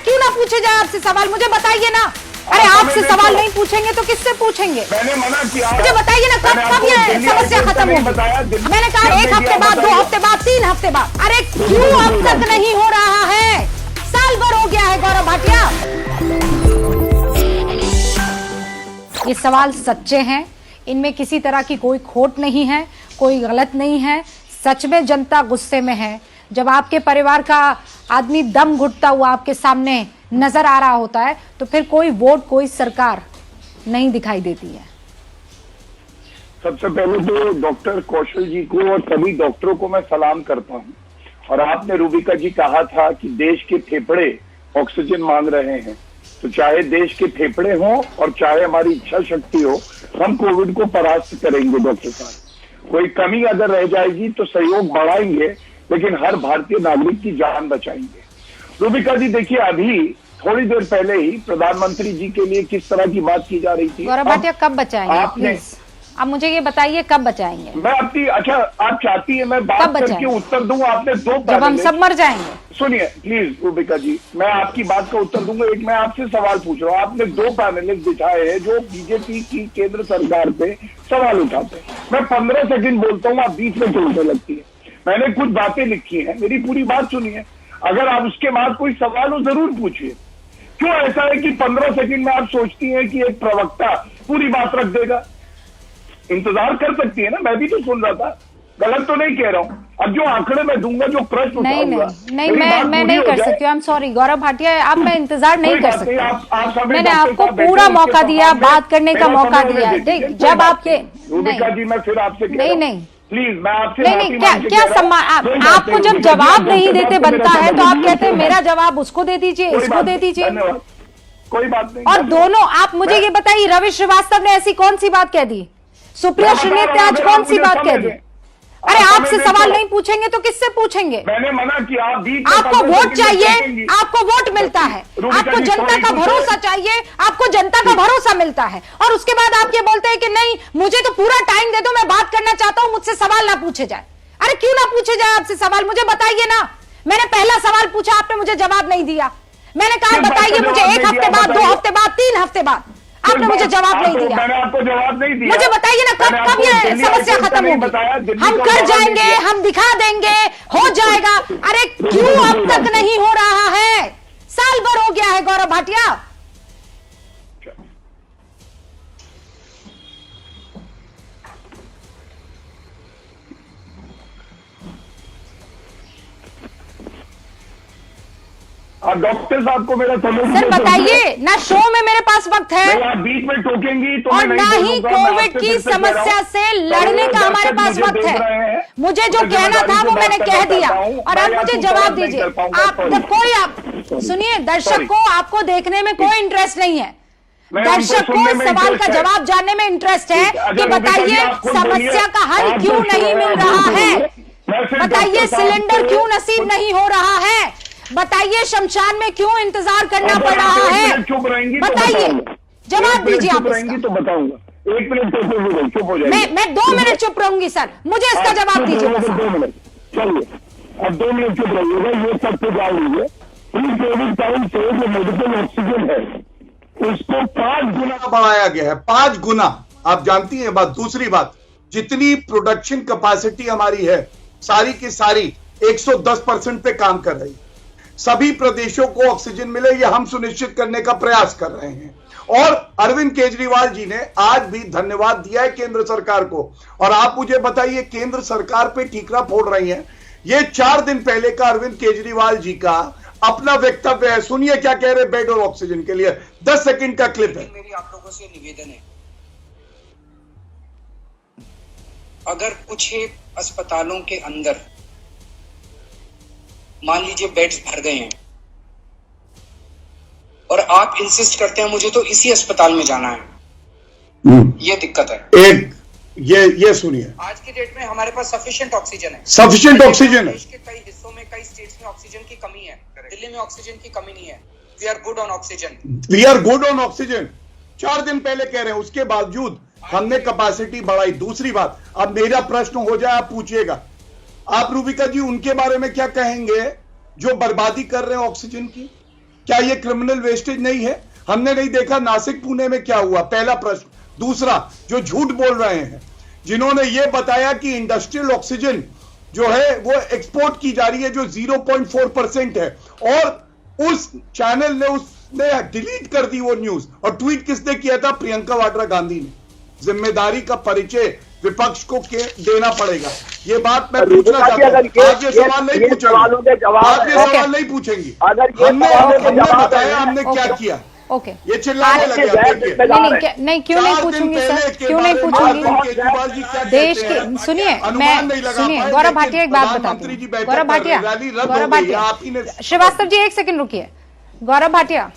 क्यों ना पूछे जाए आपसे सवाल, मुझे बताइए ना। अरे आपसे सवाल नहीं पूछेंगे तो किससे पूछेंगे? मैंने मना किया। मुझे बताइए ना, कब ये समस्या खत्म होगी? मैंने कहा 1 हफ्ते बाद, 2 हफ्ते बाद, 3 हफ्ते बाद। अरे क्यों अब तक नहीं हो रहा है? साल भर हो गया है गौरव भाटिया। ये सवाल सच्चे हैं, इनमें किसी तरह की कोई खोट नहीं है, कोई गलत नहीं है। सच में जनता गुस्से में है। जब आपके परिवार का आदमी दम घुटता हुआ आपके सामने नजर आ रहा होता है तो फिर कोई वोट, कोई सरकार नहीं दिखाई देती है। सबसे पहले तो डॉक्टर कौशल जी को और सभी डॉक्टरों को मैं सलाम करता हूं। और आपने रूबिका जी कहा था कि देश के फेफड़े ऑक्सीजन मांग रहे हैं, तो चाहे देश के फेफड़े हों और चाहे हमारी इच्छा शक्ति हो, हम कोविड को परास्त करेंगे डॉक्टर साहब। कोई कमी अगर रह जाएगी तो सहयोग बढ़ाएंगे, लेकिन हर भारतीय नागरिक की जान बचाएंगे। रूबिका जी देखिए, अभी थोड़ी देर पहले ही प्रधानमंत्री जी के लिए किस तरह की बात की जा रही थी। गौरव भाटिया कब बचाएंगे आपने, आप मुझे ये बताइए कब बचाएंगे? मैं अपनी, अच्छा आप चाहती है मैं बात करके उत्तर दूं? आपने दो, जब हम सब मर जाएंगे। सुनिए प्लीज रूबिका जी, मैं आपकी बात का उत्तर दूंगा। एक मैं आपसे सवाल पूछ रहा हूँ। आपने 2 पैनलिस्ट बिठाए हैं जो बीजेपी की केंद्र सरकार पे सवाल उठाते हैं। मैं 15 सेकंड बोलता हूँ, आप बीच में चलने लगती है। मैंने कुछ बातें लिखी हैं, मेरी पूरी बात सुनिए। अगर आप उसके बाद कोई सवाल हो जरूर पूछिए। क्यों ऐसा है कि 15 सेकंड में आप सोचती हैं कि एक प्रवक्ता पूरी बात रख देगा? इंतजार कर सकती है ना, मैं भी तो सुन रहा था। गलत तो नहीं कह रहा हूँ। अब जो आंकड़े मैं दूंगा, जो प्रश्न उठाऊंगा, नहीं मैं नहीं कर सकती हूँ। I am sorry Gaurav Bhatia, आप मैं इंतजार नहीं कर सकती। मैंने आपको पूरा मौका दिया, बात करने का मौका दिया। जब आपके रूबिका जी, मैं फिर आपसे नहीं प्लीज, मैं आपसे नहीं, क्या सम्मान, आपको जब जवाब नहीं देते बनता है तो आप कहते हैं मेरा जवाब उसको दे दीजिए, इसको दे दीजिए। कोई बात नहीं। और दोनों, आप मुझे ये बताइए, रवि श्रीवास्तव ने ऐसी कौन सी बात कह दी? सुप्रिया श्रीनेत ने आज कौन सी बात कह दी? अरे आपसे सवाल नहीं पूछेंगे तो किससे पूछेंगे? मैंने मना किया। आपको वोट चाहिए, आपको वोट मिलता है, आपको जनता का भरोसा चाहिए, आपको जनता का भरोसा मिलता है, और उसके बाद आप ये बोलते हैं कि नहीं मुझे तो पूरा टाइम दे दो, मैं बात करना चाहता हूं, मुझसे सवाल ना पूछे जाए। अरे क्यों ना पूछे जाए आपसे सवाल, मुझे बताइए ना। मैंने पहला सवाल पूछा, आपने मुझे जवाब नहीं दिया। मैंने कहा बताइए मुझे 1 हफ्ते बाद, 2 हफ्ते बाद, 3 हफ्ते बाद। आपने मुझे जवाब नहीं दिया। मैंने आपको जवाब नहीं दिया। मुझे बताइए ना कब ये समस्या खत्म होगी? हम कर जाएंगे, हम दिखा देंगे, हो जाएगा। अरे क्यों अब तक नहीं हो रहा है? साल भर हो गया है गौरव भाटिया। आप डॉक्टर साहब को मेरा सर बताइए ना, शो में मेरे पास वक्त है, आप बीच में टोकेंगी तो और ना ही कोविड की समस्या से लड़ने का हमारे पास वक्त है। मुझे जो कहना था वो मैंने कह दिया, और आप मुझे जवाब दीजिए। आप सुनिए, दर्शक को आपको देखने में कोई इंटरेस्ट नहीं है। दर्शक को इस सवाल का जवाब जानने में इंटरेस्ट है कि बताइए समस्या का हल क्यों नहीं मिल रहा है, बताइए सिलेंडर क्यों नसीब नहीं हो रहा है, बताइए शमशान में क्यों इंतजार करना पड़ रहा है, चुप रहेंगी बताइए, जवाब दीजिए आप इसका। तो बताऊंगा। 1 मिनट चुप हो जाएगी। मैं 2 मिनट चुप रहूंगी सर, मुझे इसका जवाब दीजिए। 2 मिनट चलिए, अब 2 मिनट चुप रहिएगा। ये सब तो जान लीजिए, प्री कोविड टाइम से जो मेडिकल ऑक्सीजन है उसको 5 गुना बढ़ाया गया है, 5 गुना। आप जानती हैं बात। दूसरी बात, जितनी प्रोडक्शन कैपेसिटी हमारी है सारी की सारी 110% पे काम कर रही है। सभी प्रदेशों को ऑक्सीजन मिले, ये हम सुनिश्चित करने का प्रयास कर रहे हैं। और अरविंद केजरीवाल जी ने आज भी धन्यवाद दिया है केंद्र सरकार को। और आप मुझे बताइए, केंद्र सरकार पे ठीकरा फोड़ रही हैं। ये 4 दिन पहले का अरविंद केजरीवाल जी का अपना वक्तव्य है, सुनिए क्या कह रहे बेड और ऑक्सीजन के लिए। 10 सेकंड का क्लिप है। मेरी आप लोगों से निवेदन है, अगर कुछ अस्पतालों के अंदर मान लीजिए बेड्स भर गए हैं और आप इंसिस्ट करते हैं मुझे तो इसी अस्पताल में जाना है, ये दिक्कत है। ये सुनिए, आज की डेट में हमारे पास सफिशिएंट ऑक्सीजन है, सफिशिएंट ऑक्सीजन है। देश के कई हिस्सों में, कई स्टेट्स में ऑक्सीजन की कमी है। दिल्ली में ऑक्सीजन की कमी नहीं है। We are good on oxygen, we are good on oxygen. 4 दिन पहले कह रहे हैं, उसके बावजूद हमने कैपेसिटी बढ़ाई। दूसरी बात, अब मेरा प्रश्न हो जाए, आप पूछिएगा। आप रूबिका जी उनके बारे में क्या कहेंगे जो बर्बादी कर रहे हैं ऑक्सीजन की? क्या ये क्रिमिनल वेस्टेज नहीं है? हमने नहीं देखा नासिक पुणे में क्या हुआ? पहला प्रश्न। दूसरा, जो झूठ बोल रहे हैं, जिन्होंने ये बताया कि इंडस्ट्रियल ऑक्सीजन जो है वो एक्सपोर्ट की जा रही है जो 0.4% है, और उस चैनल ने उसने डिलीट कर दी वो न्यूज। और ट्वीट किसने किया था? प्रियंका वाड्रा गांधी ने। जिम्मेदारी का परिचय विपक्ष को देना पड़ेगा। ये बात मैं पूछना चाहता हूँ। आप ये सवाल नहीं पूछेंगे, आप ये सवाल नहीं पूछेंगे। हमने बताया हमने क्या किया। ओके, ये चिल्लाने लगे। नहीं, क्यों नहीं पूछूंगी सर, क्यों नहीं पूछूंगी? देश के सुनिए, गौरव भाटिया एक बात बताती हूँ। गौरव भाटिया, श्रीवास्तव जी एक सेकंड रुकिए। गौरव भाटिया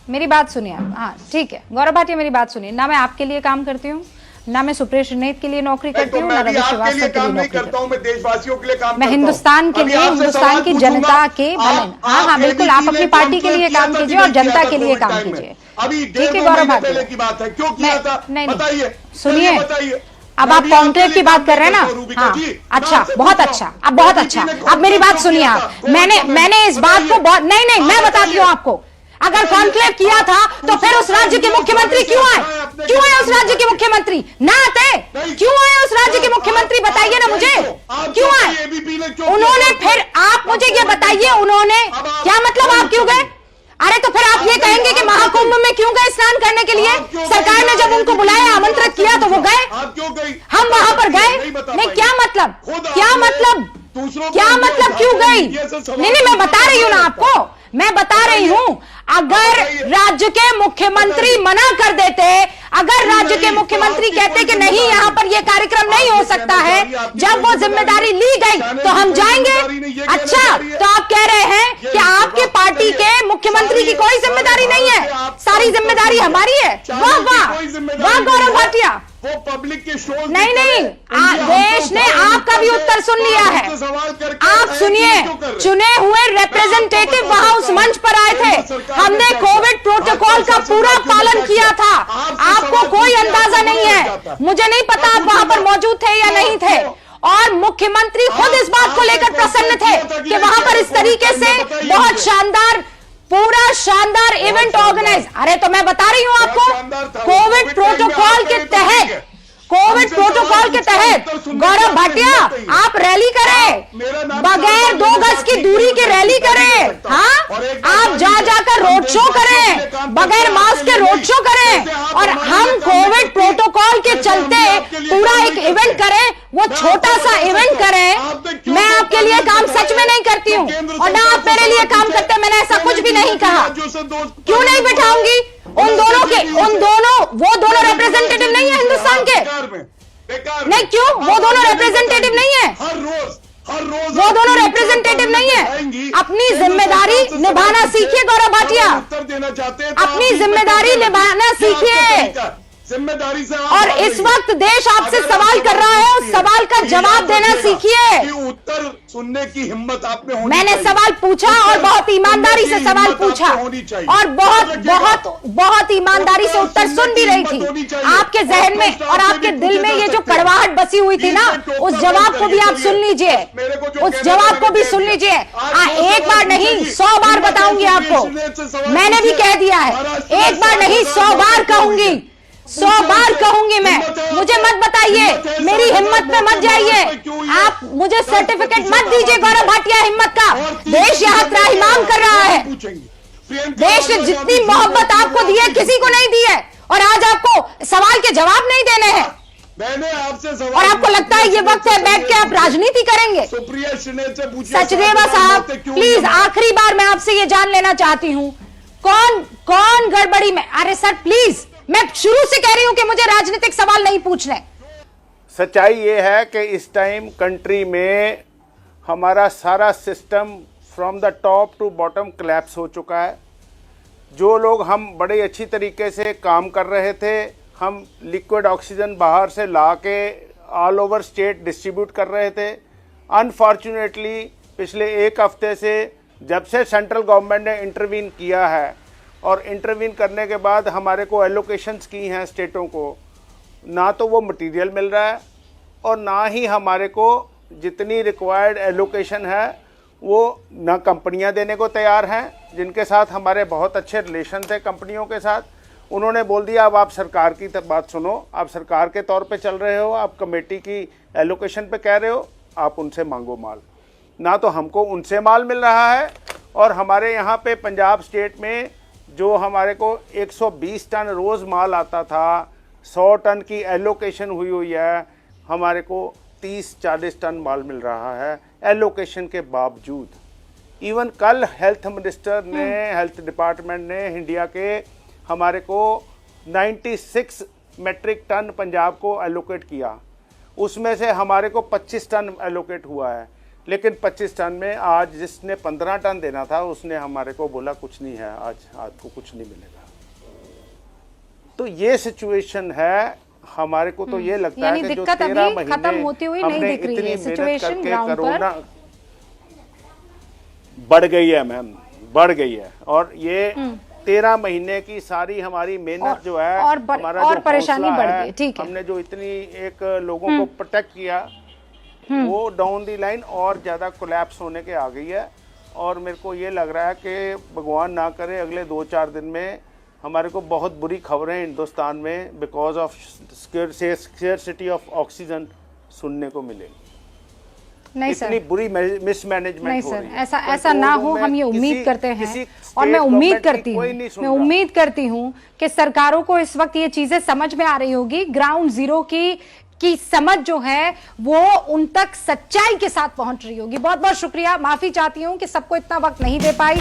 मेरी बात सुनिए। हाँ ठीक है, गौरव भाटिया मेरी बात सुनिए। ना मैं आपके लिए काम करती हूँ, ना मैं सुप्रेश नेत के लिए नौकरी करती हूँ, ना रवि श्रीवास्तव के लिए नौकरी करता हूँ। मैं देशवासियों के लिए काम, मैं हिंदुस्तान के लिए, हिंदुस्तान की जनता के भले। हाँ बिल्कुल, आप अपनी पार्टी के लिए काम कीजिए और जनता के लिए काम कीजिए। ठीक है गौरव भाटिया, की बात है, क्यों किया था बताइए, सुनिए। अब आप कॉन्क्लेव की बात कर रहे हैं ना? हाँ अच्छा, बहुत अच्छा, अब बहुत अच्छा। अब मेरी बात सुनिए आप। मैंने इस बात को बहुत नहीं, मैं बताती हूँ आपको। अगर कॉन्क्लेव किया था तो फिर उस राज्य के मुख्यमंत्री क्यों आए? क्यों आए उस राज्य के मुख्यमंत्री? ना आते, क्यों आए उस राज्य के मुख्यमंत्री? बताइए ना मुझे, क्यों आए उन्होंने? फिर आप मुझे ये बताइए, उन्होंने क्या मतलब? आप क्यों गए? अरे तो फिर आप ये कहेंगे कि महाकुंभ में क्यों गए स्नान करने के लिए? सरकार ने जब उनको बुलाया, आमंत्रित किया तो वो गए, हम वहां पर गए नहीं। क्या मतलब? क्या मतलब? क्या मतलब क्यों गई? नहीं, मैं बता रही हूं ना आपको, मैं बता रही हूं। अगर राज्य के मुख्यमंत्री मना कर देते, अगर राज्य के मुख्यमंत्री कहते कि नहीं यहां पर यह कार्यक्रम नहीं हो सकता है, जब वो जिम्मेदारी ली गई तो हम जाएंगे। अच्छा, तो आप कह रहे हैं कि आपके पार्टी के मुख्यमंत्री की कोई जिम्मेदारी नहीं है, सारी जिम्मेदारी हमारी है? वाह वाह वाह गौरव भाटिया। वो पब्लिक के शो नहीं, देश ने आपका भी उत्तर सुन लिया है। आप सुनिए, चुने हुए रिप्रेजेंटेटिव वहां उस मंच पर आए थे। हमने कोविड प्रोटोकॉल का पूरा पालन किया था। आपको कोई अंदाजा नहीं है, मुझे नहीं पता आप वहां पर मौजूद थे या नहीं थे। और मुख्यमंत्री खुद इस बात को लेकर प्रसन्न थे कि वहां पर इस तरीके से बहुत शानदार, पूरा शानदार इवेंट ऑर्गेनाइज। अरे तो मैं बता रही हूं आपको, कोविड प्रोटोकॉल के तहत, कोविड प्रोटोकॉल के तहत गौरव भाटिया आप रैली करें, बगैर 2 गज की दूरी के रैली करें। हाँ, आप जा जाकर रोड शो करें, बगैर मास्क के रोड शो करें, और हम कोविड प्रोटोकॉल के चलते पूरा एक इवेंट करें, वो छोटा सा इवेंट करें। मैं आपके लिए काम सच में नहीं करती हूँ, और ना आप मेरे लिए काम करते। मैंने ऐसा कुछ भी नहीं कहा। क्यों नहीं बिठाऊंगी उन दोनों के? वो दोनों रिप्रेजेंटेटिव नहीं है हिंदुस्तान के? नहीं, क्यों? वो दोनों रिप्रेजेंटेटिव नहीं है? वो दोनों रिप्रेजेंटेटिव नहीं है? अपनी जिम्मेदारी निभाना सीखिए गौरव भाटिया, अपनी जिम्मेदारी निभाना सीखिए। जिम्मेदारी से और इस वक्त देश आपसे सवाल कर रहा है, उस सवाल का जवाब देना सीखिए। उत्तर सुनने की हिम्मत आप में होनी मैंने सवाल पूछा और बहुत ईमानदारी से सवाल पूछा, और बहुत ईमानदारी से उत्तर सुन भी रही थी। आपके जहन में और आपके दिल में ये जो कड़वाहट बसी हुई थी ना, उस जवाब को भी आप सुन लीजिए, उस जवाब को भी सुन लीजिए। एक बार नहीं 100 बार बताऊंगी आपको, मैंने भी कह दिया है। एक बार नहीं 100 बार कहूंगी, 100 बार कहूंगी मैं। मुझे मत बताइए, मेरी हिम्मत पे मत जाइए। आप मुझे सर्टिफिकेट मत दीजिए गौरव भाटिया हिम्मत का। देश यहाँ त्राहिमाम कर रहा है। देश ने जितनी मोहब्बत आपको दी है किसी को नहीं दी है, और आज आपको सवाल के जवाब नहीं देने हैं। मैंने आपसे सवाल, और आपको लगता है ये वक्त है बैठ के आप राजनीति करेंगे? सचदेवा साहब प्लीज, आखिरी बार मैं आपसे ये जान लेना चाहती हूँ, कौन गड़बड़ी में? अरे सर प्लीज, मैं शुरू से कह रही हूं कि मुझे राजनीतिक सवाल नहीं पूछने। सच्चाई ये है कि इस टाइम कंट्री में हमारा सारा system from the top to bottom collapse हो चुका है। जो लोग हम बड़े अच्छी तरीके से काम कर रहे थे, हम लिक्विड ऑक्सीजन बाहर से ला के ऑल ओवर स्टेट डिस्ट्रीब्यूट कर रहे थे। अनफॉर्चुनेटली पिछले 1 हफ्ते से, जब से सेंट्रल गवर्नमेंट ने इंटरवीन किया है, और इंटरवीन करने के बाद हमारे को एलोकेशंस की हैं स्टेटों को, ना तो वो मटेरियल मिल रहा है, और ना ही हमारे को जितनी रिक्वायर्ड एलोकेशन है वो ना कंपनियां देने को तैयार हैं, जिनके साथ हमारे बहुत अच्छे रिलेशन थे कंपनियों के साथ। उन्होंने बोल दिया अब आप सरकार की बात सुनो, आप सरकार के तौर पे चल रहे हो, आप कमेटी की एलोकेशन पे कह रहे हो, आप उनसे मांगो माल। ना तो हमको उनसे माल मिल रहा है, और हमारे यहाँ पे पंजाब स्टेट में जो हमारे को 120 टन रोज़ माल आता था, 100 टन की एलोकेशन हुई है, हमारे को 30-40 टन माल मिल रहा है एलोकेशन के बावजूद। इवन कल हेल्थ मिनिस्टर ने, हेल्थ डिपार्टमेंट ने इंडिया के हमारे को 96 मेट्रिक टन पंजाब को एलोकेट किया, उसमें से हमारे को 25 टन एलोकेट हुआ है। लेकिन 25 टन में आज जिसने 15 टन देना था उसने हमारे को बोला कुछ नहीं है, आज आपको कुछ नहीं मिलेगा। तो ये सिचुएशन है। हमारे को तो ये लगता है कि जो 13 महीने खत्म होती हुई नहीं दिख रही है सिचुएशन ग्राउंड पर। बढ़ गई है मैम, बढ़ गई है। और ये 13 महीने की सारी हमारी मेहनत जो है, हमारा और जो परेशानी बढ़ है, गई। ठीक है, हमने जो इतनी एक लोगों को प्रोटेक्ट किया, वो डाउन दी लाइन और ज्यादा कोलैप्स होने के आ गई है। और मेरे को ये लग रहा है कि भगवान ना करे अगले 2-4 दिन में हमारे को बहुत बुरी खबरें हिंदुस्तान में because of scarcity of oxygen सुनने को मिलेगी। नहीं इतनी सर, बुरी मिसमैनेजमेंट नहीं हो सर, रही है। ऐसा ना हो, हम ये उम्मीद करते हैं। और मैं उम्मीद करती हूँ कि सरकारों को इस वक्त ये चीजें समझ में आ रही होगी। ग्राउंड जीरो की समझ जो है वो उन तक सच्चाई के साथ पहुंच रही होगी। बहुत बहुत शुक्रिया, माफी चाहती हूँ कि सबको इतना वक्त नहीं दे पाई।